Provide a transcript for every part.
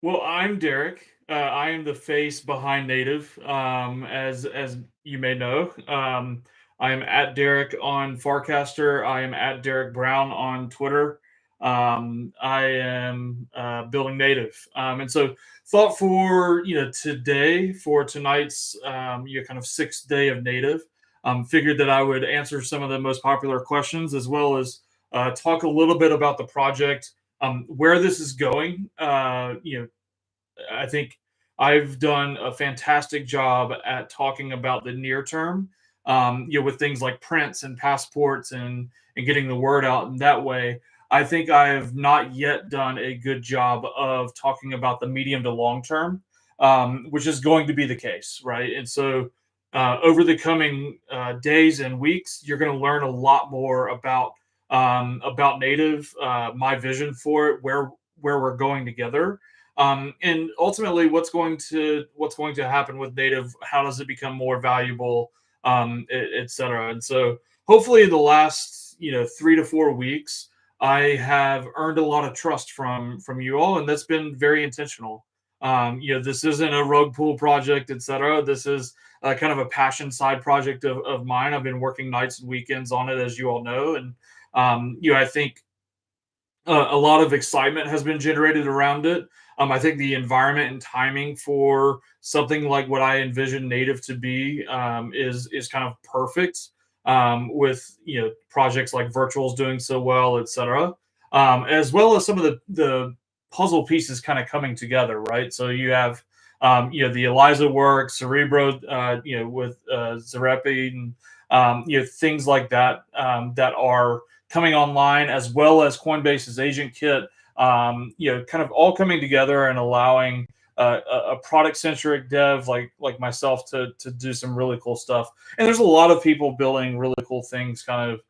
Well, I'm Derek. I am the face behind Native, as you may know. I am at Derek on Farcaster. I am at Derek Brown on Twitter. I am building Native, and so thought for today for tonight's kind of sixth day of Native. Figured that I would answer some of the most popular questions as well as talk a little bit about the project, where this is going. I think I've done a fantastic job at talking about the near term, with things like prints and passports and getting the word out in that way. I think I have not yet done a good job of talking about the medium to long term, which is going to be the case, right? And so, over the coming days and weeks, you're going to learn a lot more about Native, my vision for it, where we're going together, and ultimately what's going to happen with Native. How does it become more valuable, et cetera. And so hopefully in the last 3 to 4 weeks I have earned a lot of trust from you all, and that's been very intentional. This isn't a rug pull project, etc. This is kind of a passion side project of mine. I've been working nights and weekends on it, as you all know, and I think a lot of excitement has been generated around it. I think the environment and timing for something like what I envision Native to be is kind of perfect, with projects like Virtuals doing so well, etc. As well as some of the puzzle pieces kind of coming together, right? So you have the Eliza work, Cerebro, with Zarepi, and things like that, that are coming online, as well as Coinbase's Agent Kit, kind of all coming together and allowing a product centric dev like myself to do some really cool stuff. And there's a lot of people building really cool things, kind of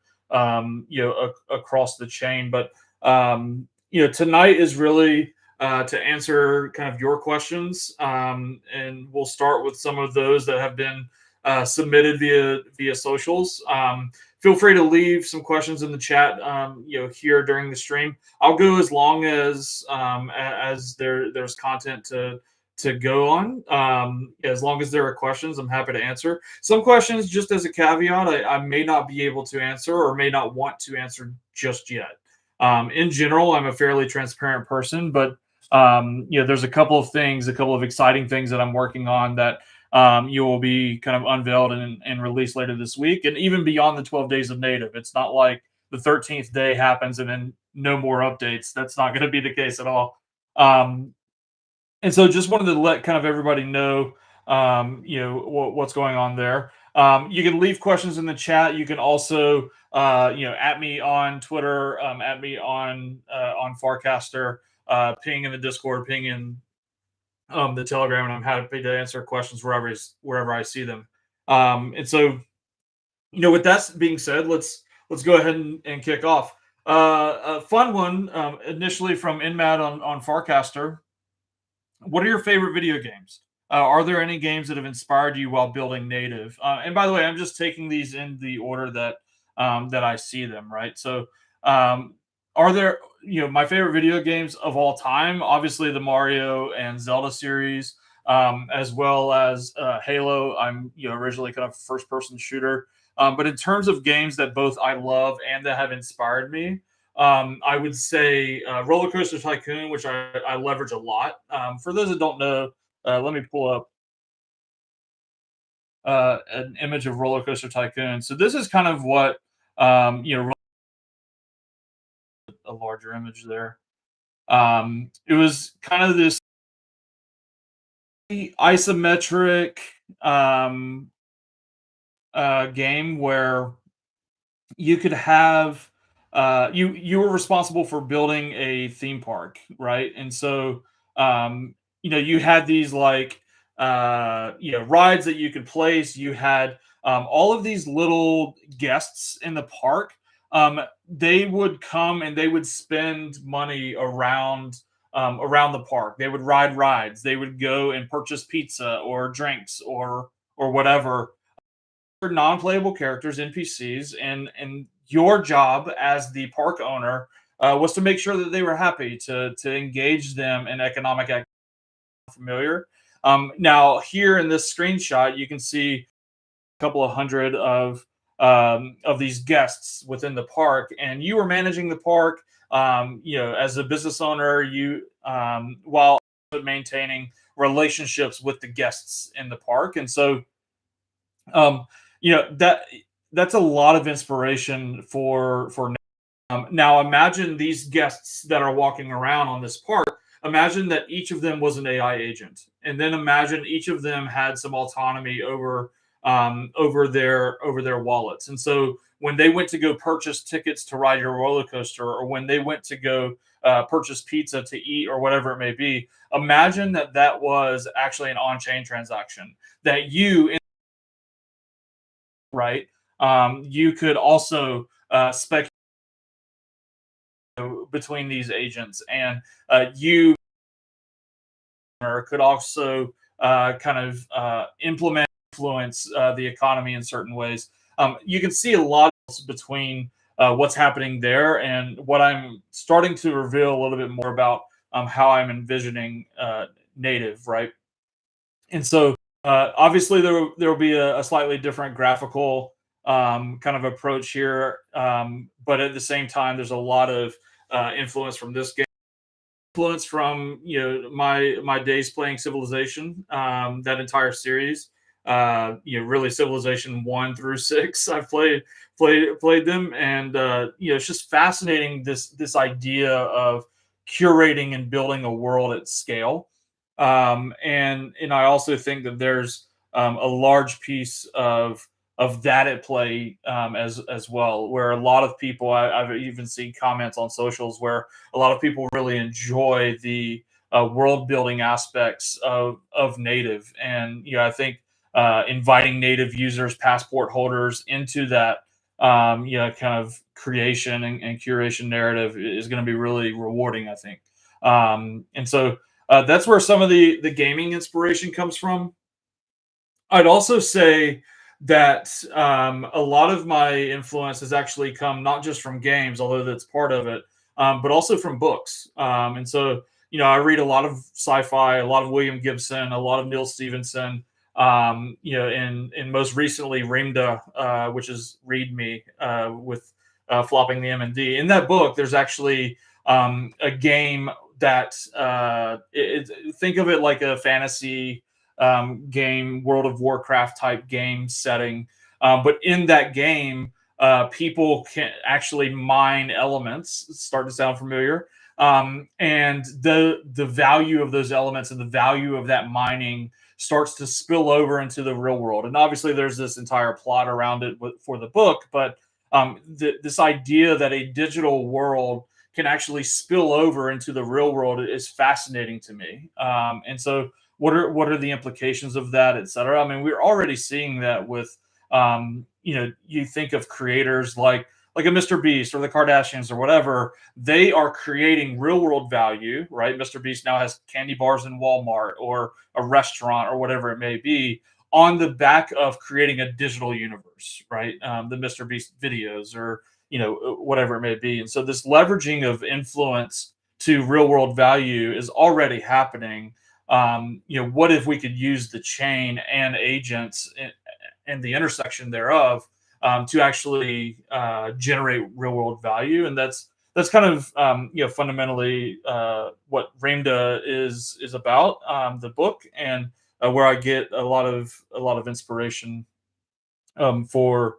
across the chain. But tonight is really to answer kind of your questions, and we'll start with some of those that have been submitted via socials. Feel free to leave some questions in the chat, here during the stream. I'll go as long as there's content to go on. As long as there are questions, I'm happy to answer. Some questions, just as a caveat, I may not be able to answer or may not want to answer just yet. In general, I'm a fairly transparent person, but there's a couple of things, a couple of exciting things that I'm working on that you will be kind of unveiled and released later this week, and even beyond the 12 days of Native. It's not like the 13th day happens and then no more updates. That's not going to be the case at all. And so just wanted to let kind of everybody know, what's going on there. You can leave questions in the chat. You can also, at me on Twitter, at me on Farcaster, ping in the Discord, ping in the Telegram, and I'm happy to answer questions wherever I see them. And so, with that being said, let's go ahead and kick off. A fun one, initially from Inmad on Farcaster. What are your favorite video games? Are there any games that have inspired you while building Native? And by the way, I'm just taking these in the order that I see them. Right. So, are there my favorite video games of all time? Obviously, the Mario and Zelda series, as well as Halo. I'm originally kind of first person shooter. But in terms of games that both I love and that have inspired me, I would say Roller Coaster Tycoon, which I leverage a lot. For those that don't know, let me pull up an image of Roller Coaster Tycoon. So this is kind of what, a larger image there. It was kind of this isometric um, game where you could have you were responsible for building a theme park, right? And so you had these like rides that you could place. You had all of these little guests in the park. They would come and they would spend money around the park. They would ride rides. They would go and purchase pizza or drinks or whatever, non-playable characters, NPCs, and your job as the park owner was to make sure that they were happy, to engage them in economic activity. familiar. Now, here in this screenshot, you can see a couple of hundred of these guests within the park, and you were managing the park. As a business owner, you while maintaining relationships with the guests in the park, and so um, that's a lot of inspiration for now. Imagine these guests that are walking around on this park. Imagine that each of them was an AI agent, and then imagine each of them had some autonomy over their wallets. And so when they went to go purchase tickets to ride your roller coaster, or when they went to go purchase pizza to eat, or whatever it may be, imagine that that was actually an on-chain transaction that right, you could also speculate between these agents, and you could also kind of implement influence the economy in certain ways. You can see a lot between what's happening there and what I'm starting to reveal a little bit more about how I'm envisioning native, right? And so obviously there will be a slightly different graphical kind of approach here, but at the same time, there's a lot of influence from this game, influence from my days playing Civilization, that entire series. Really Civilization 1 through 6. I've played them, and it's just fascinating, this idea of curating and building a world at scale. And I also think that there's a large piece of that at play, as well, where a lot of people, I've even seen comments on socials where a lot of people really enjoy the world building aspects of native. And I think inviting native users, passport holders into that kind of creation and curation narrative is going to be really rewarding, I think. And so that's where some of the gaming inspiration comes from. I'd also say that a lot of my influence has actually come not just from games, although that's part of it, but also from books. And so, I read a lot of sci-fi, a lot of William Gibson, a lot of Neil Stevenson. And most recently, Reamda, which is Read Me, with flopping the M and D. In that book, there's actually a game that think of it like a fantasy game, World of Warcraft type game setting. But in that game, people can actually mine elements. It's starting to sound familiar. And the value of those elements and the value of that mining starts to spill over into the real world. And obviously, there's this entire plot around it for the book. But this idea that a digital world can actually spill over into the real world is fascinating to me. And so what are the implications of that, et cetera? I mean, we're already seeing that with you think of creators like a Mr. Beast or the Kardashians or whatever. They are creating real world value, right? Mr. Beast now has candy bars in Walmart or a restaurant or whatever it may be, on the back of creating a digital universe, right? The Mr. Beast videos, or whatever it may be. And so this leveraging of influence to real world value is already happening. What if we could use the chain and agents and the intersection thereof to actually generate real world value? And that's kind of fundamentally what Ramda is about, the book, and where I get a lot of inspiration for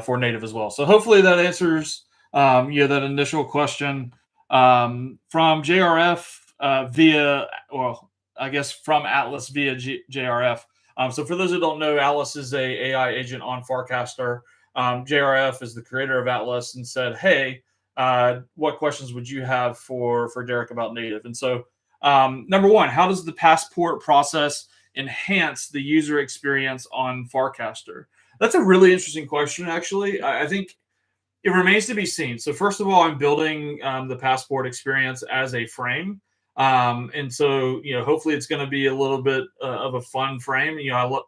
native as well. So hopefully that answers that initial question from JRF via, well, I guess from Atlas via JRF. So for those who don't know, Atlas is a AI agent on Farcaster. JRF is the creator of Atlas and said, "Hey, what questions would you have for Derek about native?" And so, number one, how does the passport process enhance the user experience on Farcaster? That's a really interesting question, actually. I think it remains to be seen. So first of all, I'm building the passport experience as a frame. And so, hopefully it's going to be a little bit of a fun frame.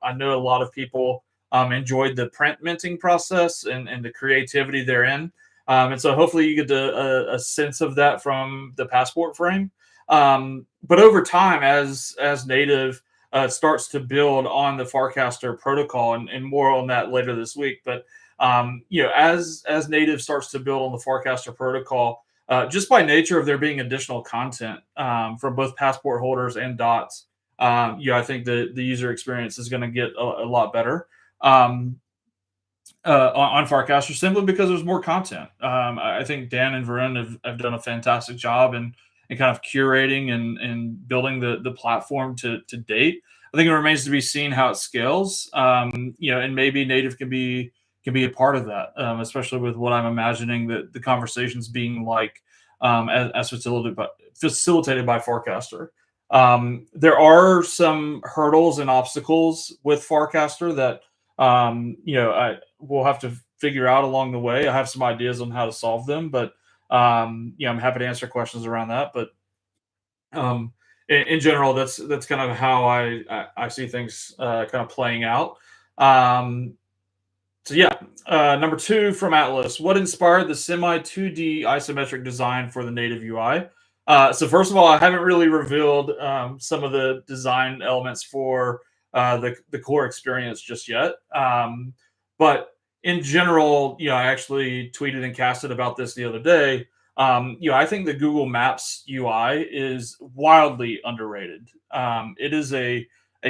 I know a lot of people enjoyed the print minting process and the creativity therein. And so hopefully you get a sense of that from the passport frame. But over time, as native starts to build on the Farcaster protocol, and more on that later this week. But as native starts to build on the Farcaster protocol, just by nature of there being additional content from both passport holders and dots, I think the user experience is going to get a lot better. Um, on Farcaster simply because there's more content. I think Dan and Varun have done a fantastic job in kind of curating and building the platform to date. I think it remains to be seen how it scales. And maybe native can be a part of that, especially with what I'm imagining that the conversations being like as facilitated by Farcaster. There are some hurdles and obstacles with Farcaster that we'll have to figure out along the way. I have some ideas on how to solve them, but I'm happy to answer questions around that. But um, in general, that's kind of how I see things kind of playing out. Um, so yeah, number two from Atlas. What inspired the semi 2D isometric design for the native UI? So first of all, I haven't really revealed some of the design elements for the core experience just yet. But in general, I actually tweeted and casted about this the other day. I think the Google Maps UI is wildly underrated. It is a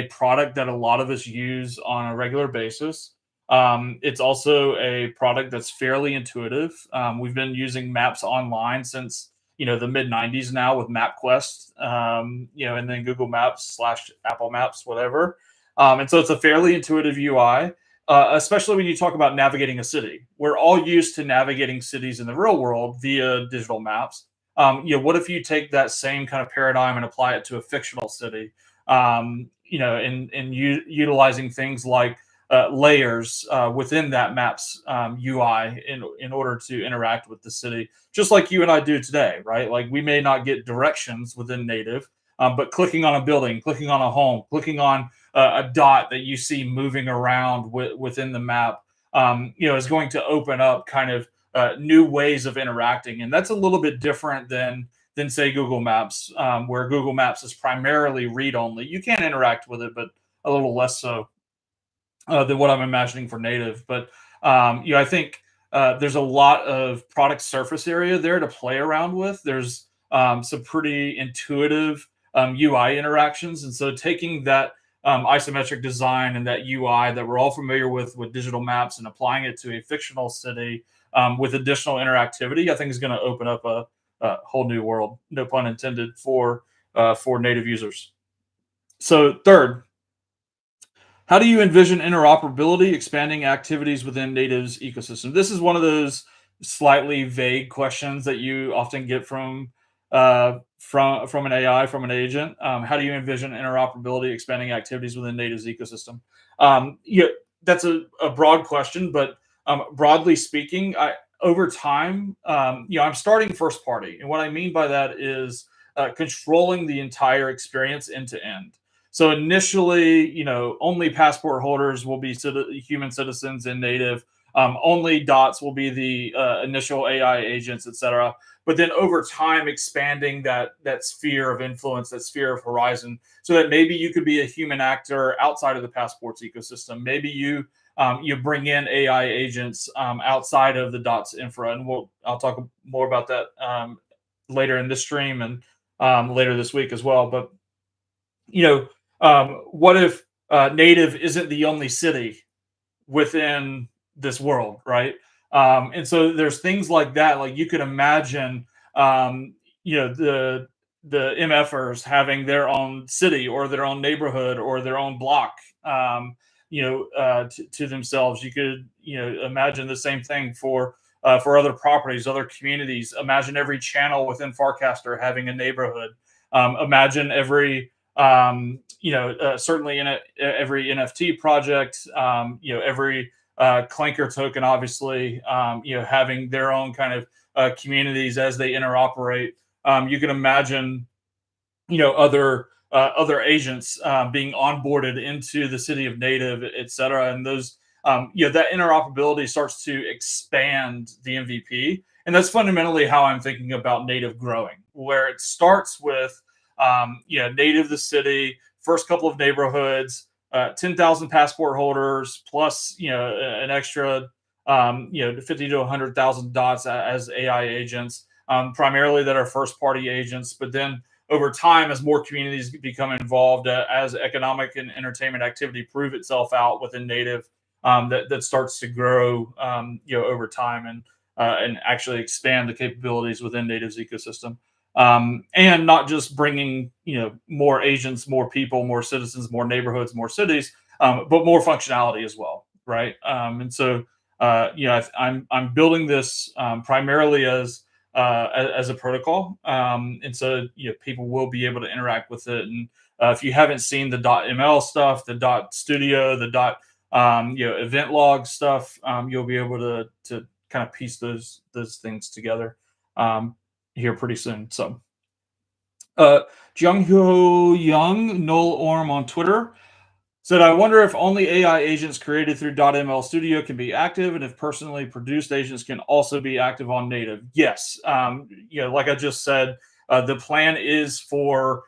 product that a lot of us use on a regular basis. It's also a product that's fairly intuitive. We've been using Maps online since the mid 90s now with MapQuest, and then Google Maps slash Apple Maps, whatever. And so it's a fairly intuitive UI, especially when you talk about navigating a city. We're all used to navigating cities in the real world via digital maps. What if you take that same kind of paradigm and apply it to a fictional city? Utilizing things like layers within that map's UI in order to interact with the city, just like you and I do today, right? Like we may not get directions within native, but clicking on a building, clicking on a home, clicking on a dot that you see moving around within the map, is going to open up kind of new ways of interacting, and that's a little bit different than say Google Maps, where Google Maps is primarily read only. You can interact with it, but a little less so than what I'm imagining for native. But I think there's a lot of product surface area there to play around with. There's some pretty intuitive UI interactions, and so taking that isometric design and that UI that we're all familiar with digital maps and applying it to a fictional city with additional interactivity, I think is going to open up a whole new world, no pun intended, for native users. So third, how do you envision interoperability expanding activities within native's ecosystem? This is one of those slightly vague questions that you often get from an AI, from an agent. How do you envision interoperability expanding activities within native's ecosystem? Yeah, that's a broad question, but broadly speaking, over time, I'm starting first party, and what I mean by that is controlling the entire experience end to end. So initially, only passport holders will be human citizens in native. Only dots will be the initial AI agents, etc. But then over time, expanding that sphere of influence, that sphere of horizon, so that maybe you could be a human actor outside of the passports ecosystem. Maybe you bring in AI agents outside of the dots infra, and I'll talk more about that later in this stream and later this week as well. But what if native isn't the only city within this world, right? And so there's things like that. Like you could imagine, the MFers having their own city or their own neighborhood or their own block, to themselves. You could, imagine the same thing for other properties, other communities. Imagine every channel within Farcaster having a neighborhood. Imagine every certainly in every NFT project, every Clanker token, obviously, having their own kind of communities as they interoperate. You can imagine, other agents being onboarded into the city of native, et cetera. And those, that interoperability starts to expand the MVP. And that's fundamentally how I'm thinking about native growing, where it starts with native the city, first couple of neighborhoods, 10,000 passport holders plus an extra 50 to 100,000 dots as AI agents, primarily that are first party agents. But then over time, as more communities become involved, as economic and entertainment activity prove itself out within native, that starts to grow, over time and actually expand the capabilities within native's ecosystem. And not just bringing more agents, more people, more citizens, more neighborhoods, more cities, but more functionality as well, right? And so I'm building this primarily as a protocol, and so people will be able to interact with it. And if you haven't seen the .ml stuff, the .studio, the event log stuff, you'll be able to kind of piece those things together here pretty soon. So, Jung Ho Young, Null Orm on Twitter said, I wonder if only AI agents created through .ml Studio can be active, and if personally produced agents can also be active on native. Yes. Like I just said, the plan is for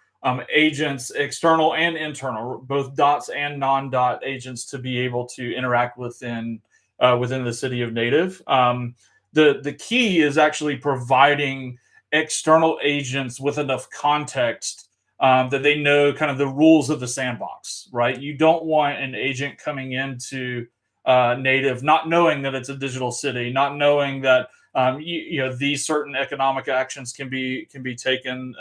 agents, external and internal, both dots and non-dot agents, to be able to interact within the city of native. The key is actually providing external agents with enough context that they know kind of the rules of the sandbox, right? You don't want an agent coming into native not knowing that it's a digital city, not knowing that these certain economic actions can be taken,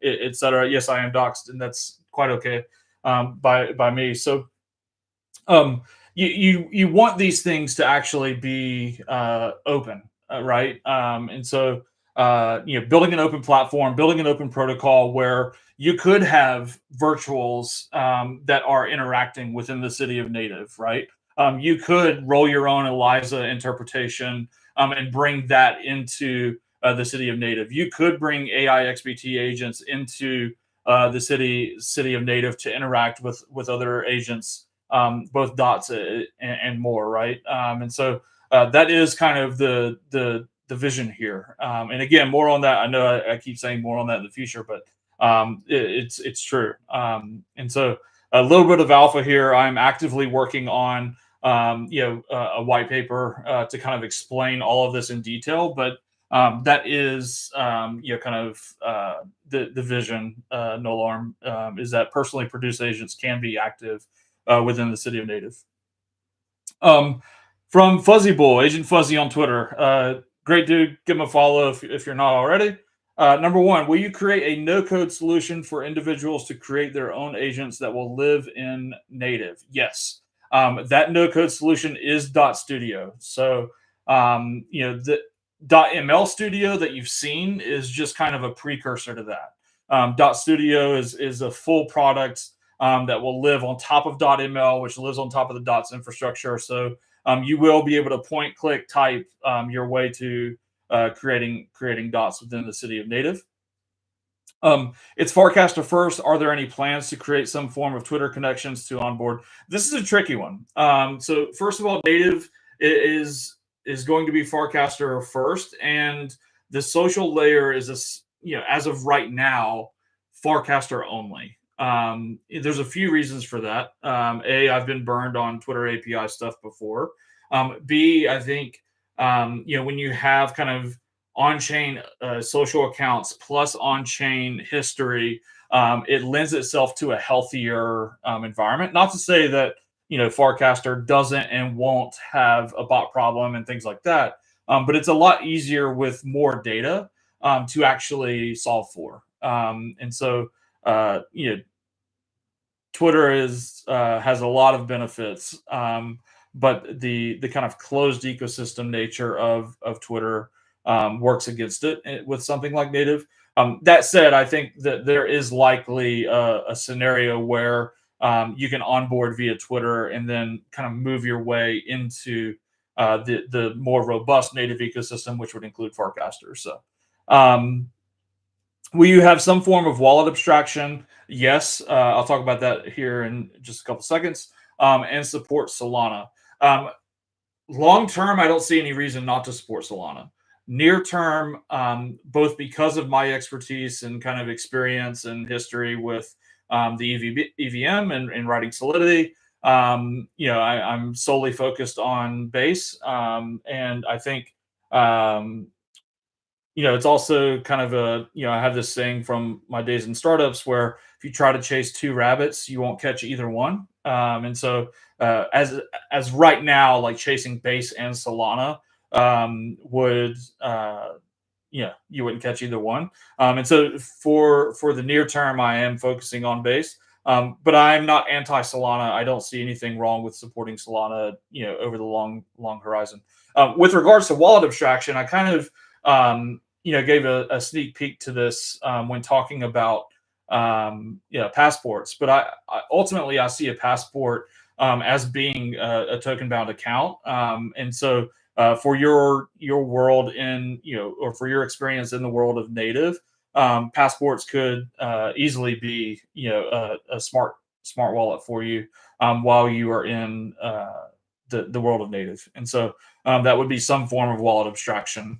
et cetera. Yes, I am doxxed, and that's quite okay by me. So you want these things to actually be open, right? And so building an open platform, building an open protocol where you could have virtuals that are interacting within the city of native, right? You could roll your own ELIZA interpretation and bring that into the city of native. You could bring AI XBT agents into the city of native to interact with other agents, both dots and more, right? And so that is kind of the vision here. And again, more on that. I know I keep saying more on that in the future, but it's true. And so a little bit of alpha here. I'm actively working on a white paper to kind of explain all of this in detail, but that is kind of the vision. No alarm is that personally produced agents can be active within the city of native. From Fuzzy Bull, Agent Fuzzy on Twitter. Great dude. Give him a follow if you're not already. Number one, will you create a no-code solution for individuals to create their own agents that will live in native? Yes. That no-code solution is .studio. So, the .ml Studio that you've seen is just kind of a precursor to that. .studio is a full product that will live on top of .ml, which lives on top of the dots infrastructure. So you will be able to point, click, type your way to creating dots within the city of native. It's Farcaster first. Are there any plans to create some form of Twitter connections to onboard? This is a tricky one. So first of all, native is going to be Farcaster first, and the social layer is as of right now, Farcaster only. There's a few reasons for that. A, I've been burned on Twitter API stuff before. B, I think when you have kind of on-chain social accounts plus on-chain history, it lends itself to a healthier environment. Not to say that Farcaster doesn't and won't have a bot problem and things like that, but it's a lot easier with more data to actually solve for. And so Twitter has a lot of benefits, but the kind of closed ecosystem nature of Twitter works against it with something like native. That said, I think that there is likely a scenario where you can onboard via Twitter and then kind of move your way into the more robust native ecosystem, which would include Farcaster. So, will you have some form of wallet abstraction? Yes, I'll talk about that here in just a couple seconds. And support Solana. Long term, I don't see any reason not to support Solana. near term, both because of my expertise and kind of experience and history with the EVM and writing Solidity, I'm solely focused on base. And I think, um, it's also kind of I have this saying from my days in startups where if you try to chase two rabbits, you won't catch either one. And so, as right now, like chasing base and Solana would, you wouldn't catch either one. And so for the near term, I am focusing on base. But I'm not anti Solana. I don't see anything wrong with supporting Solana, over the long horizon. With regards to wallet abstraction, I kind of gave a sneak peek to this when talking about passports. But I ultimately I see a passport as being a token bound account, and so for your world in or for your experience in the world of native, passports could easily be a smart wallet for you while you are in the world of native, and so that would be some form of wallet abstraction.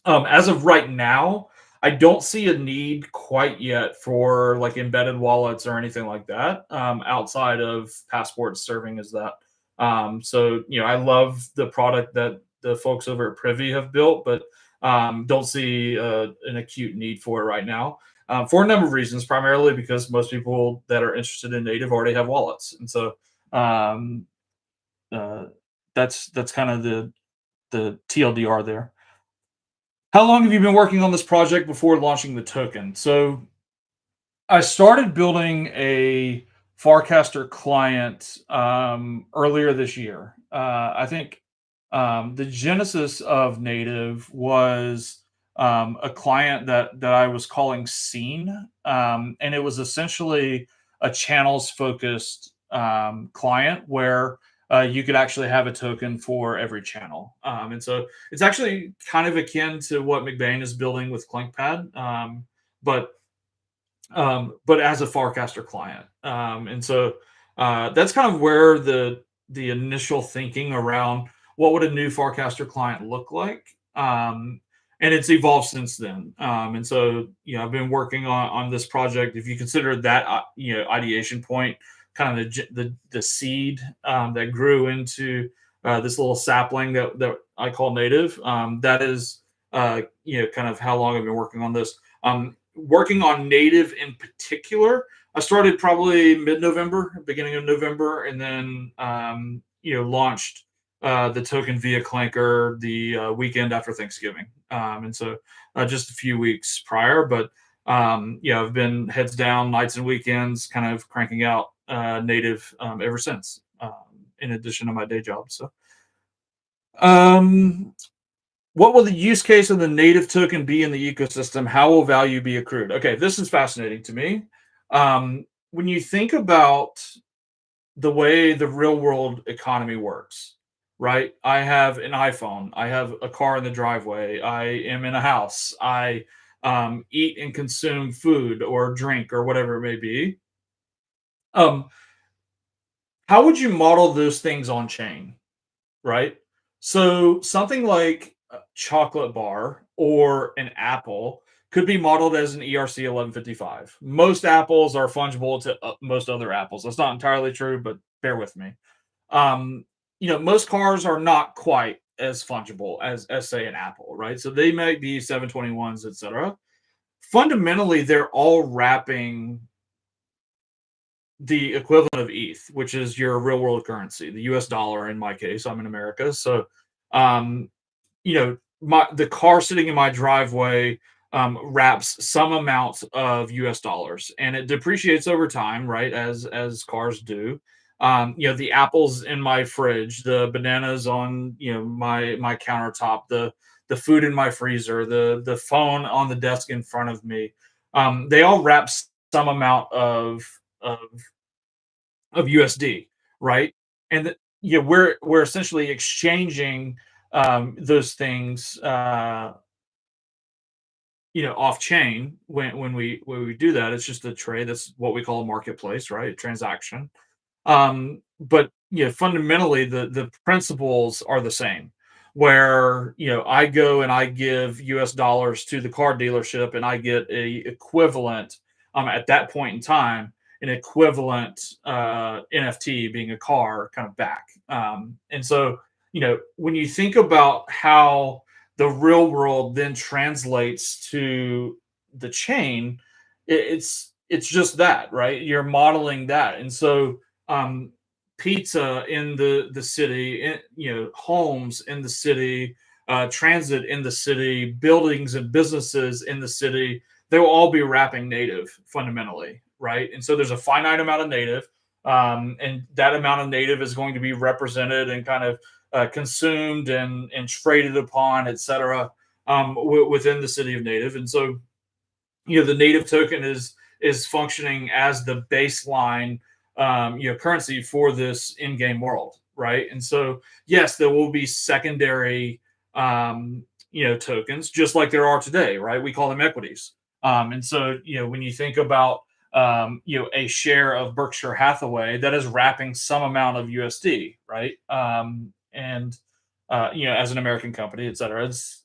As of right now, I don't see a need quite yet for like embedded wallets or anything like that, outside of passports serving as that. So I love the product that the folks over at Privy have built, but don't see an acute need for it right now. For a number of reasons, primarily because most people that are interested in native already have wallets, and so um, uh, that's kind of the TLDR there. How long have you been working on this project before launching the token? So I started building a Farcaster client earlier this year. I think the genesis of Native was a client that I was calling Scene, and it was essentially a channels focused client where you could actually have a token for every channel, and so it's actually kind of akin to what McBain is building with ClinkPad, but but as a Farcaster client. And so that's kind of where the initial thinking around what would a new Farcaster client look like. And it's evolved since then. And so I've been working on this project. If you consider that ideation point, kind of the seed that grew into this little sapling that I call native. That is kind of how long I've been working on this. Working on native in particular, I started probably mid-November, beginning of November, and then launched the token via Clanker the weekend after Thanksgiving, and so just a few weeks prior. But I've been heads down, nights and weekends, kind of cranking out native ever since. In addition to my day job, so um, what will the use case of the native token be in the ecosystem? How will value be accrued? Okay, this is fascinating to me. When you think about the way the real world economy works, right? I have an iPhone, I have a car in the driveway, I am in a house, I eat and consume food or drink or whatever it may be. Um, how would you model those things on chain? Right? So something like a chocolate bar or an apple could be modeled as an ERC 1155. Most apples are fungible to most other apples. That's not entirely true, but bear with me. Um, most cars are not quite as fungible as say an apple, right? So they might be 721s, etc. Fundamentally, they're all wrapping the equivalent of ETH, which is your real world currency, the US dollar in my case. I'm in America. So um, the car sitting in my driveway wraps some amount of US dollars and it depreciates over time, right? As cars do. The apples in my fridge, the bananas on my countertop, the food in my freezer, the phone on the desk in front of me. They all wrap some amount of of USD, right? And we're essentially exchanging those things, off chain when we do that. It's just a trade. That's what we call a marketplace, right? Transaction. But fundamentally, the principles are the same. where I go and I give US dollars to the car dealership and I get a equivalent at that point in time, an equivalent NFT being a car kind of back. And so when you think about how the real world then translates to the chain, it's just that, right? You're modeling that. And so um pizza in the city, homes in the city, transit in the city, buildings and businesses in the city, they will all be wrapping native fundamentally, right? And so there's a finite amount of native, and that amount of native is going to be represented and kind of consumed and traded upon, et cetera, within the city of native. And so the native token is functioning as the baseline currency for this in-game world, right? And so yes, there will be secondary tokens, just like there are today, right? We call them equities. And so when you think about a share of Berkshire Hathaway, that is wrapping some amount of USD, right? And as an American company, et cetera, it's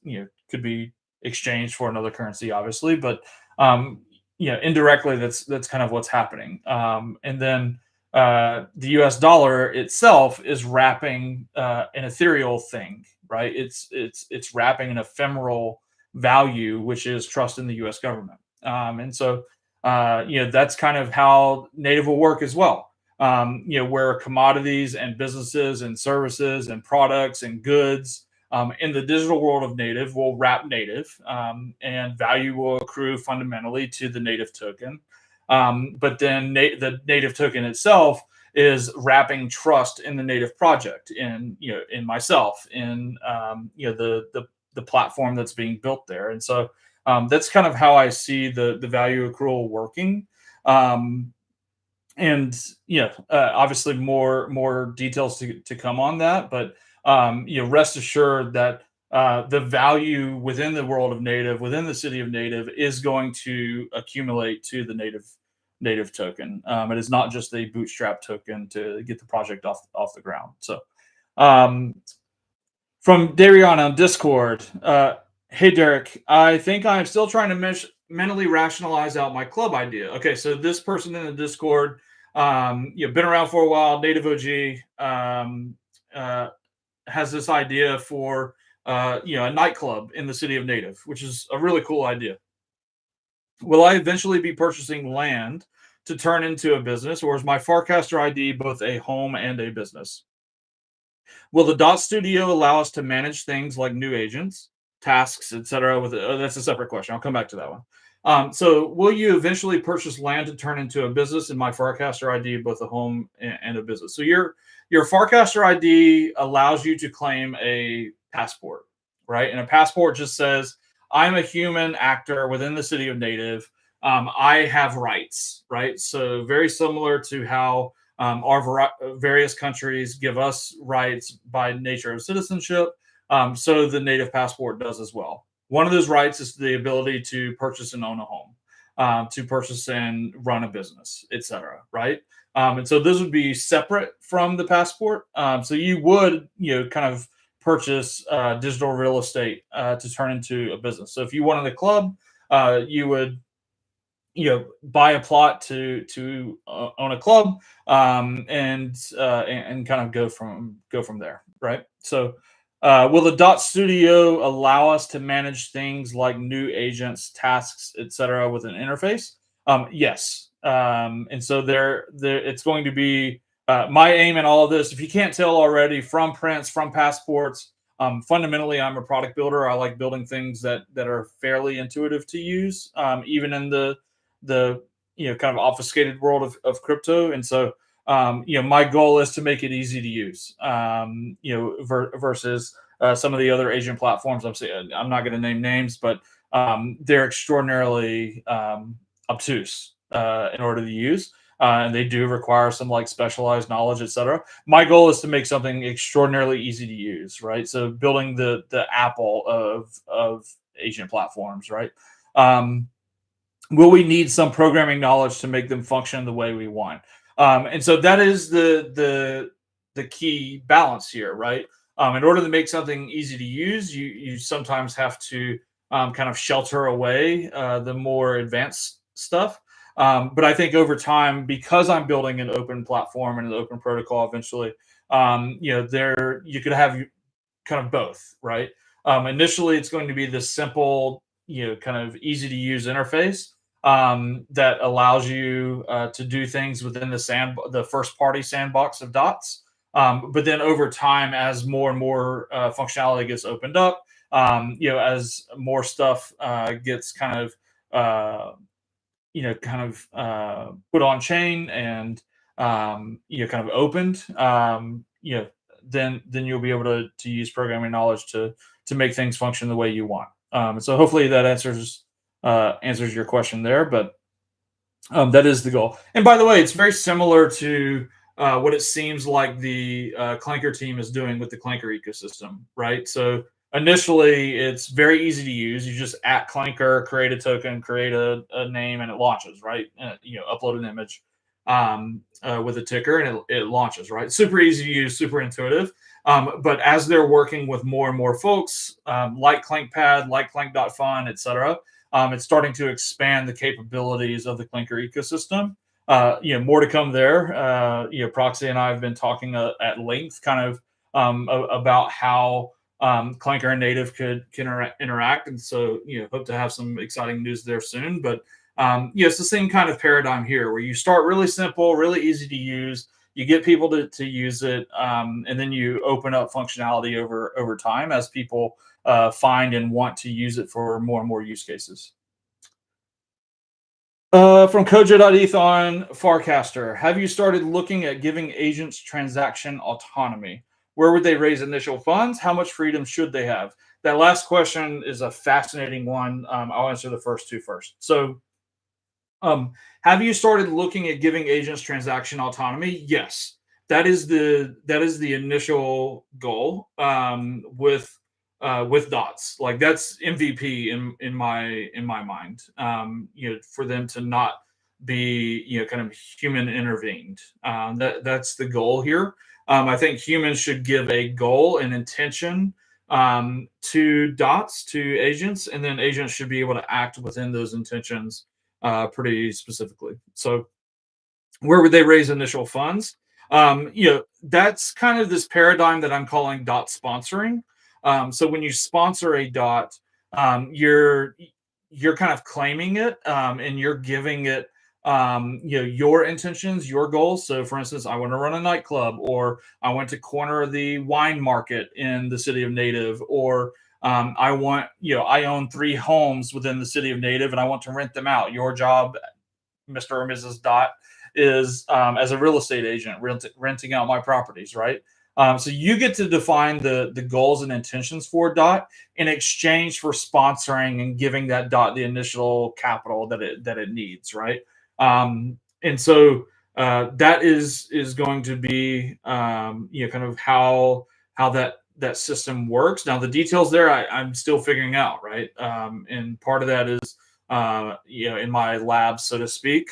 could be exchanged for another currency, obviously, but indirectly, that's kind of what's happening. And then the US dollar itself is wrapping an ethereal thing, right? It's wrapping an ephemeral value, which is trust in the US government. And so that's kind of how native will work as well. Where commodities and businesses and services and products and goods in the digital world of native will wrap native, and value will accrue fundamentally to the native token. But then the native token itself is wrapping trust in the native project, in myself, in the platform that's being built there. And so that's kind of how I see the value accrual working. And obviously more details to come on that, but rest assured that the value within the world of native, within the city of native, is going to accumulate to the native token. It is not just a bootstrap token to get the project off the ground. So from Darion on Discord, hey Derek, I think I'm still trying to mentally rationalize out my club idea. Okay, so this person in the Discord, been around for a while, native OG, has this idea for a nightclub in the city of native, which is a really cool idea. Will I eventually be purchasing land to turn into a business, or is my Farcaster ID both a home and a business? Will the Dot Studio allow us to manage things like new agents, tasks, etc.? That's a separate question. I'll come back to that one. So, will you eventually purchase land to turn into a business? In my Farcaster ID, both a home and a business. So your Farcaster ID allows you to claim a passport, right? And a passport just says, "I'm a human actor within the city of native. I have rights," right? So very similar to how our various countries give us rights by nature of citizenship. So the native passport does as well. One of those rights is the ability to purchase and own a home, to purchase and run a business, etc. Right? And so those would be separate from the passport. So you would, kind of purchase digital real estate to turn into a business. So if you wanted a club, you would buy a plot to own a club, and kind of go from there, right? So will the Dot Studio allow us to manage things like new agents, tasks, etc., with an interface? Yes. And so there it's going to be my aim in all of this. If you can't tell already from prints, from passports, fundamentally, I'm a product builder. I like building things that are fairly intuitive to use, even in the kind of obfuscated world of crypto. And so my goal is to make it easy to use, versus some of the other agent platforms. I'm not going to name names, but they're extraordinarily obtuse in order to use. And they do require some like specialized knowledge, etc. My goal is to make something extraordinarily easy to use, right? So building the Apple of agent platforms, right? Will we need some programming knowledge to make them function the way we want? And so that is the key balance here, right? In order to make something easy to use, you sometimes have to kind of shelter away the more advanced stuff. But I think over time, because I'm building an open platform and an open protocol, eventually, there you could have kind of both, right? Initially, it's going to be this simple, kind of easy to use interface that allows you to do things within the first party sandbox of Dots. But then over time, as more and more functionality gets opened up, as more stuff gets put on chain and kind of opened, then you'll be able to use programming knowledge to make things function the way you want. So hopefully that answers your question there, but that is the goal. And by the way, it's very similar to what it seems like the Clanker team is doing with the Clanker ecosystem, right? So initially, it's very easy to use. You just at Clanker, create a token, create a name, and it launches, right? Upload an image with a ticker, and it launches, right? Super easy to use, super intuitive. But as they're working with more and more folks, like ClankPad, like Clank.fun, etc., it's starting to expand the capabilities of the Clinker ecosystem. More to come there. Proxy and I have been talking at length, kind of about how Clanker and Native can interact, and so hope to have some exciting news there soon. But it's the same kind of paradigm here, where you start really simple, really easy to use. You get people to use it, and then you open up functionality over time as people find and want to use it for more and more use cases. From Kojo.eth on Farcaster, have you started looking at giving agents transaction autonomy? Where would they raise initial funds? How much freedom should they have? That last question is a fascinating one. I'll answer the first two first. So, have you started looking at giving agents transaction autonomy? Yes, that is the initial goal with Dots. Like that's MVP in my mind. For them to not be kind of human intervened. That's the goal here. I think humans should give a goal and intention to Dots, to agents, and then agents should be able to act within those intentions pretty specifically. So where would they raise initial funds? That's kind of this paradigm that I'm calling dot sponsoring. So when you sponsor a dot, you're kind of claiming it, and you're giving it your intentions, your goals. So for instance, I want to run a nightclub, or I want to corner the wine market in the city of Native, or I own 3 homes within the city of Native and I want to rent them out. Your job, Mr. or Mrs. Dot, is as a real estate agent renting out my properties, right? So you get to define the goals and intentions for Dot in exchange for sponsoring and giving that Dot the initial capital that it needs, right? And so that is going to be kind of how that system works. Now the details there I'm still figuring out, right? And part of that is in my lab, so to speak,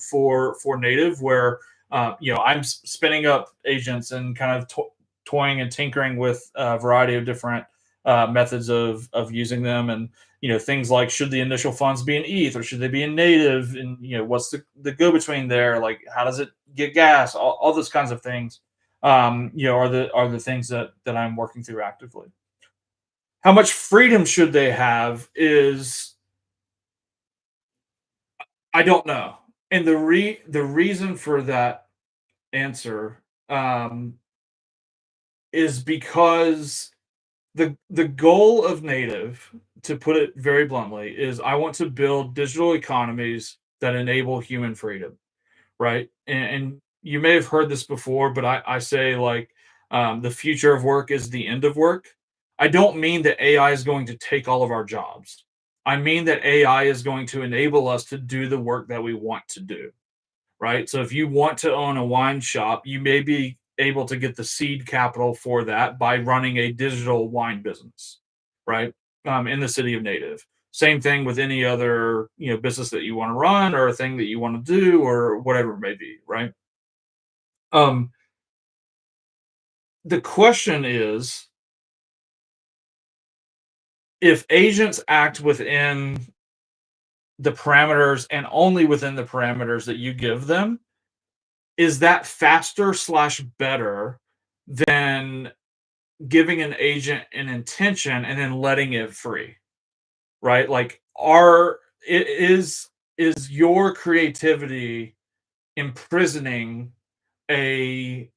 for Native, where I'm spinning up agents and kind of toying and tinkering with a variety of different methods of using them, and things like, should the initial funds be in ETH or should they be in Native, and what's the go between there, like how does it get gas, all those kinds of things, are the things that I'm working through actively. How much freedom should they have is, I don't know. And the reason for that answer is because the goal of Native, to put it very bluntly, is I want to build digital economies that enable human freedom, right? And you may have heard this before, but I say, like, the future of work is the end of work. I don't mean that AI is going to take all of our jobs. I mean that AI is going to enable us to do the work that we want to do, right? So if you want to own a wine shop, you may be able to get the seed capital for that by running a digital wine business, right? In the city of Native. Same thing with any other business that you want to run, or a thing that you want to do, or whatever it may be, right? Um, The question is, if agents act within the parameters and only within the parameters that you give them, is that faster slash better than giving an agent an intention and then letting it free, right? Like, are it is your creativity imprisoning a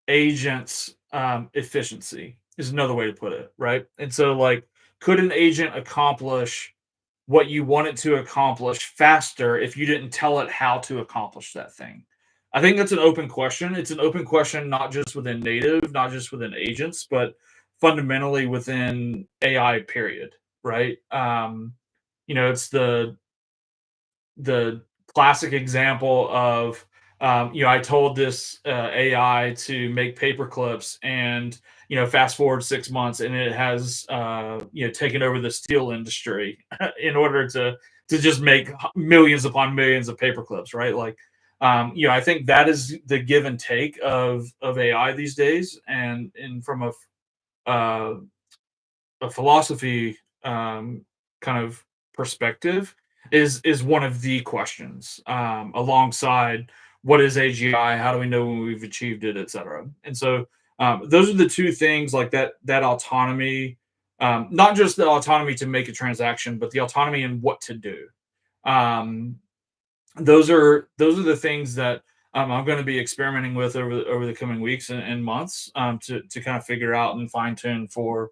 agent's efficiency? Is another way to put it, right? And so, like, could an agent accomplish what you want it to accomplish faster if you didn't tell it how to accomplish that thing? I think that's an open question. It's an open question not just within native, not just within agents, but fundamentally within AI, period. Right? It's the classic example of I told this AI to make paper clips, and fast forward 6 months, and it has taken over the steel industry in order to just make millions upon millions of paper clips, right? Like, I think that is the give and take of AI these days, and from uh, a philosophy kind of perspective is one of the questions, alongside what is AGI, how do we know when we've achieved it, etc. And so those are the two things, like that autonomy, not just the autonomy to make a transaction, but the autonomy in what to do. um, those are the things that I'm going to be experimenting with over the coming weeks and months, to kind of figure out and fine tune for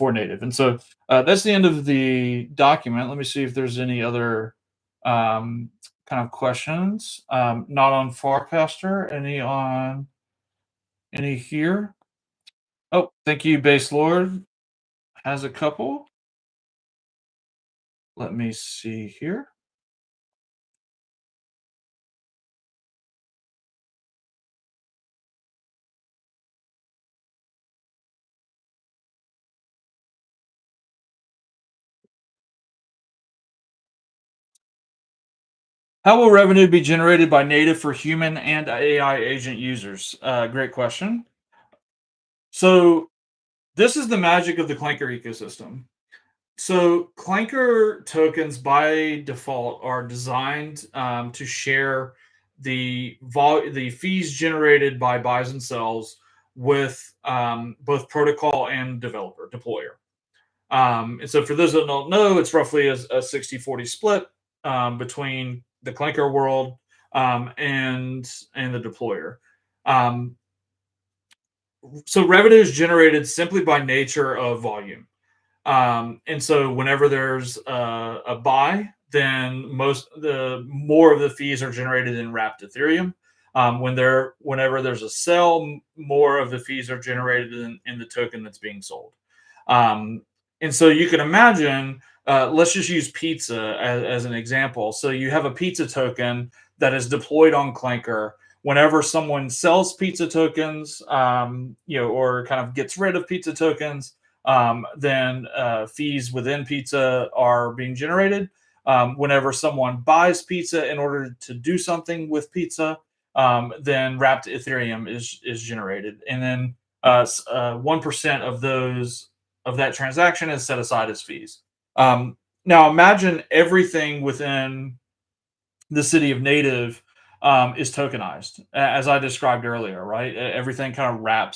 native. And so that's the end of the document. Let me see if there's any other um, kind of questions. Not on Farcaster. Any here? Oh, thank you, Base Lord. Has a couple. Let me see here. How will revenue be generated by native for human and AI agent users? Great question. So this is the magic of the Clanker ecosystem. So Clanker tokens by default are designed to share the fees generated by buys and sells with both protocol and developer deployer. And so for those that don't know, it's roughly a 60-40 split between the Clanker world and the deployer. Um, so revenue is generated simply by nature of volume. And so whenever there's a buy, then the more of the fees are generated in wrapped Ethereum. Whenever there's a sell, more of the fees are generated in the token that's being sold. Um, and so you can imagine, let's just use pizza as an example. So you have a pizza token that is deployed on Clanker. Whenever someone sells pizza tokens, or kind of gets rid of pizza tokens, then fees within pizza are being generated. Whenever someone buys pizza in order to do something with pizza, then wrapped Ethereum is generated, and then 1% of that transaction is set aside as fees. Now imagine everything within the city of native is tokenized, as I described earlier, right? Everything kind of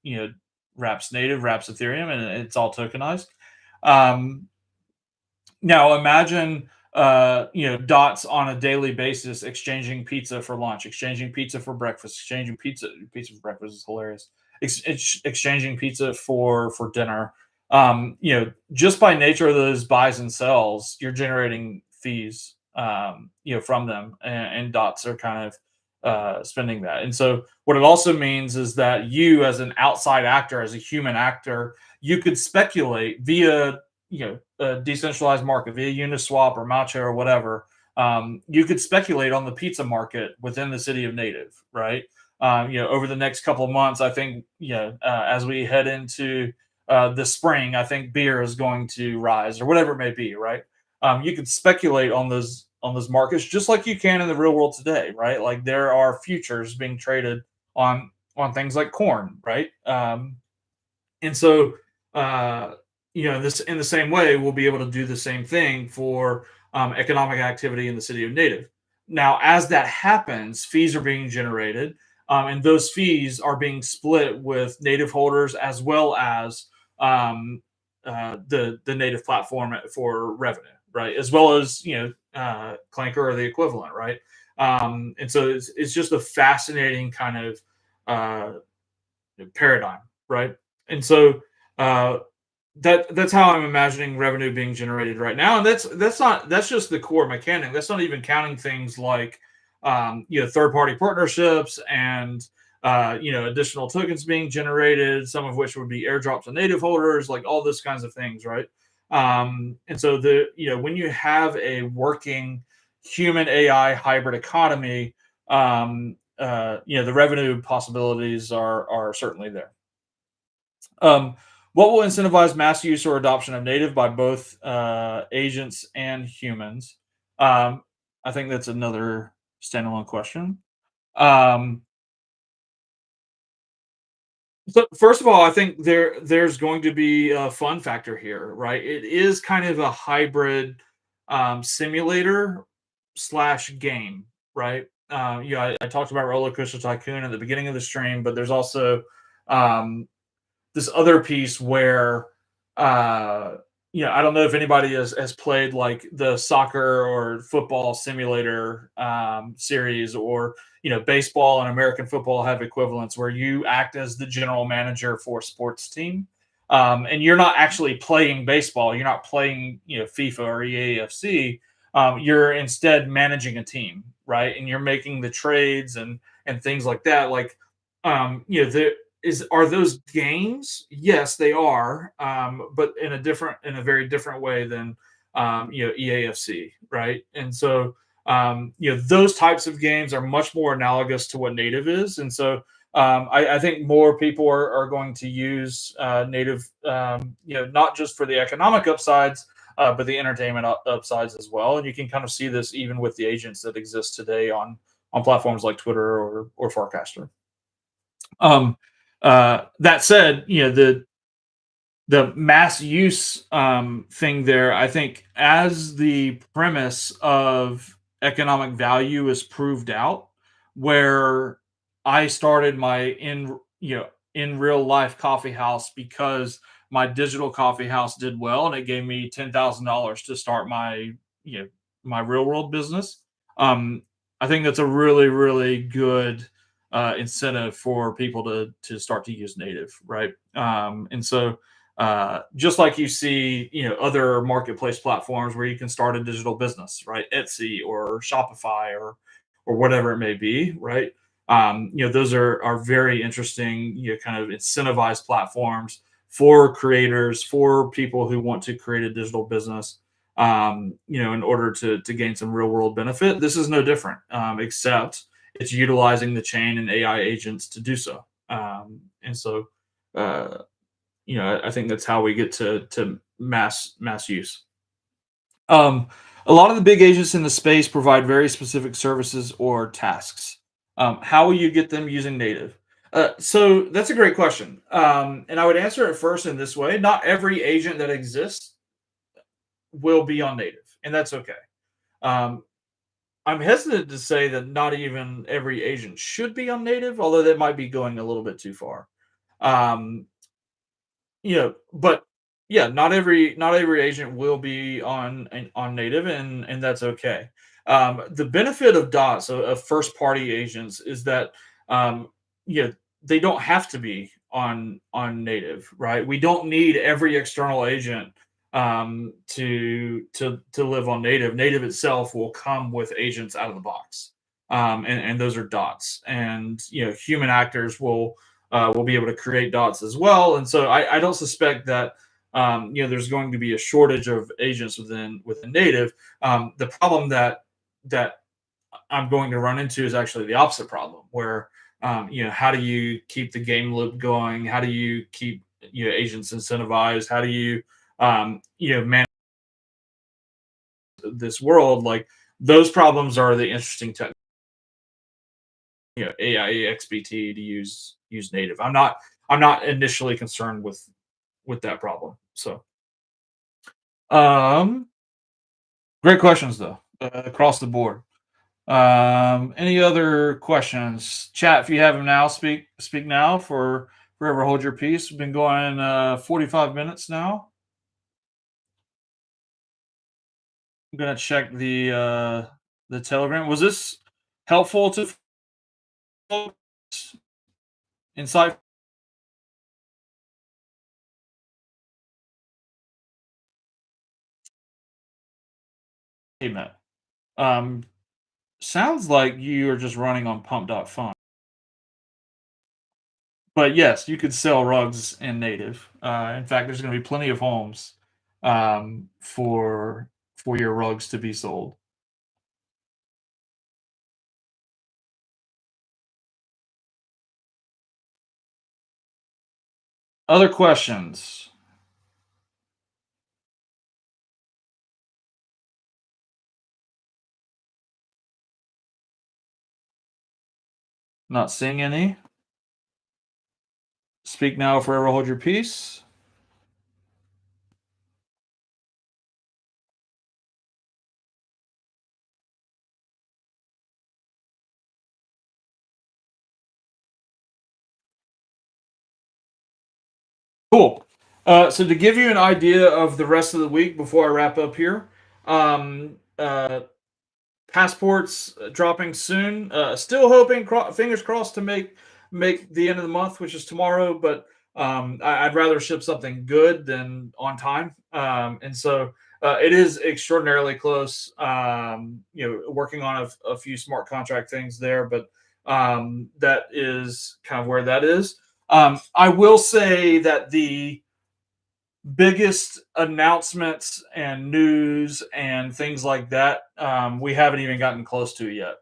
you know, wraps native, wraps Ethereum, and it's all tokenized. Um, Now imagine dots on a daily basis exchanging pizza for lunch, exchanging pizza for breakfast, exchanging pizza for breakfast is hilarious. Exchanging pizza for dinner. Just by nature of those buys and sells, you're generating fees, from them, and dots are kind of spending that. And so what it also means is that you, as an outside actor, as a human actor, you could speculate via a decentralized market via Uniswap or Matcha or whatever. You could speculate on the pizza market within the city of native, right? Over the next couple of months, I think, as we head into the spring, I think beer is going to rise or whatever it may be, right? You could speculate on those markets just like you can in the real world today, right? Like, there are futures being traded on on things like corn, right? And so, uh, this in the same way, we'll be able to do the same thing for economic activity in the city of Native. Now, as that happens, fees are being generated, and those fees are being split with Native holders as well as the Native platform for revenue, right? As well as Clanker or the equivalent, right? And so it's just a fascinating kind of uh, paradigm, right? And so uh, that's how I'm imagining revenue being generated right now, and that's just the core mechanic. That's not even counting things like third party partnerships and additional tokens being generated, some of which would be airdrops to native holders, like all those kinds of things, right? And so when you have a working human AI hybrid economy, the revenue possibilities are certainly there. What will incentivize mass use or adoption of native by both agents and humans? Um, I think that's another standalone question. Um, so first of all, I think there's going to be a fun factor here, right? It is kind of a hybrid simulator slash game, right? I talked about Roller Coaster Tycoon at the beginning of the stream, but there's also um, this other piece where uh I don't know if anybody has played like the soccer or football simulator series, or baseball and American football have equivalents where you act as the general manager for a sports team, and you're not actually playing baseball, you're not playing FIFA or EAFC. You're instead managing a team, right? And you're making the trades and things like that, like the is are those games? Yes, they are, but in a very different way than EAFC, right? And so those types of games are much more analogous to what native is, and so I think more people are going to use native, not just for the economic upsides, but the entertainment upsides as well. And you can kind of see this even with the agents that exist today on platforms like Twitter or Farcaster. Um, that said, the mass use thing there, I think, as the premise of economic value is proved out, where I started my in real life coffee house because my digital coffee house did well, and it gave me $10,000 to start you know my real world business. Um, I think that's a really really good incentive for people to start to use native, right? And so just like you see, other marketplace platforms where you can start a digital business, right? Etsy or Shopify or whatever it may be, right? Those are very interesting, kind of incentivized platforms for creators, for people who want to create a digital business, in order to gain some real world benefit. This is no different, except it's utilizing the chain and AI agents to do so. And so, uh, I think that's how we get to mass use. Um, a lot of the big agents in the space provide very specific services or tasks. How will you get them using native? So that's a great question, and I would answer it first in this way: not every agent that exists will be on native, and that's okay. Um, I'm hesitant to say that not even every agent should be on native, although that might be going a little bit too far. Um, but yeah, not every agent will be on native, and that's okay. The benefit of dots, of first party agents, is that um, you know they don't have to be on native, right? We don't need every external agent to live on native. Native itself will come with agents out of the box, and those are dots, and human actors will be able to create dots as well. And so I don't suspect that there's going to be a shortage of agents within native. The problem that I'm going to run into is actually the opposite problem, where how do you keep the game loop going? How do you keep agents incentivized? How do you manage this world? Like those problems are the interesting AIA XBT to use native. I'm not initially concerned with that problem. So, um, great questions though, across the board. Any other questions? Chat, if you have them now, speak now. For forever hold your peace. We've been going 45 minutes now. I'm gonna check the Telegram. Was this helpful to folks? Insight? Hey, Matt. Um, sounds like you are just running on pump.fun. But yes, you could sell rugs in native. In fact, there's going to be plenty of homes for your rugs to be sold. Other questions? Not seeing any. Speak now, forever hold your peace. Cool. So to give you an idea of the rest of the week before I wrap up here, passports dropping soon. Still hoping, fingers crossed, to make the end of the month, which is tomorrow. But I'd rather ship something good than on time. And so it is extraordinarily close. Working on a few smart contract things there, but that is kind of where that is. I will say that the biggest announcements and news and things like that, we haven't even gotten close to yet,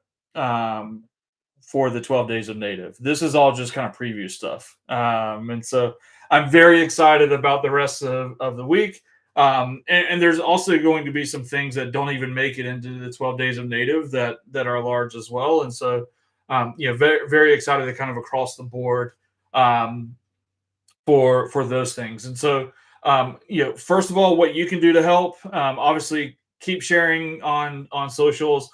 for the 12 days of native. This is all just kind of preview stuff. And so I'm very excited about the rest of the week. And there's also going to be some things that don't even make it into the 12 days of native that are large as well. And so, very, very excited to kind of across the board, um, for those things. And so, first of all, what you can do to help, obviously, keep sharing on socials,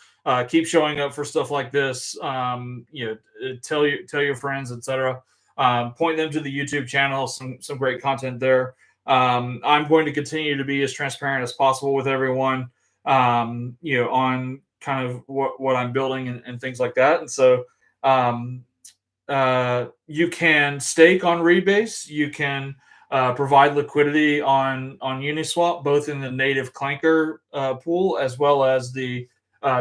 keep showing up for stuff like this. Tell your friends, etc. Point them to the YouTube channel. Some great content there. I'm going to continue to be as transparent as possible with everyone. On kind of what I'm building and things like that. And so, um, you can stake on Rebase. You can provide liquidity on Uniswap, both in the native Clanker pool as well as the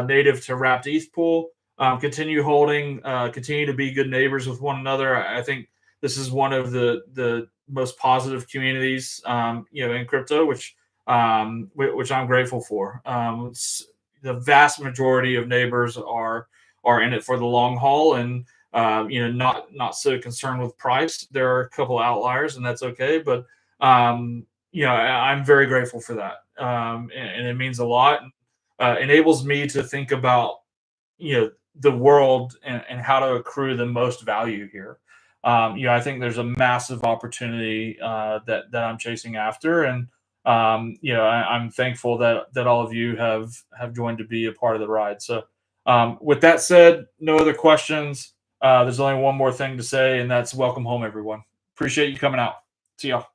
native to wrapped ETH pool. Continue holding. Continue to be good neighbors with one another. I think this is one of the most positive communities, in crypto, which I'm grateful for. The vast majority of neighbors are in it for the long haul, and not so concerned with price. There are a couple outliers, and that's okay. But I'm very grateful for that, and it means a lot. Enables me to think about the world and how to accrue the most value here. I think there's a massive opportunity that I'm chasing after, and I'm thankful that all of you have joined to be a part of the ride. So, with that said, no other questions. There's only one more thing to say, and that's welcome home, everyone. Appreciate you coming out. See y'all.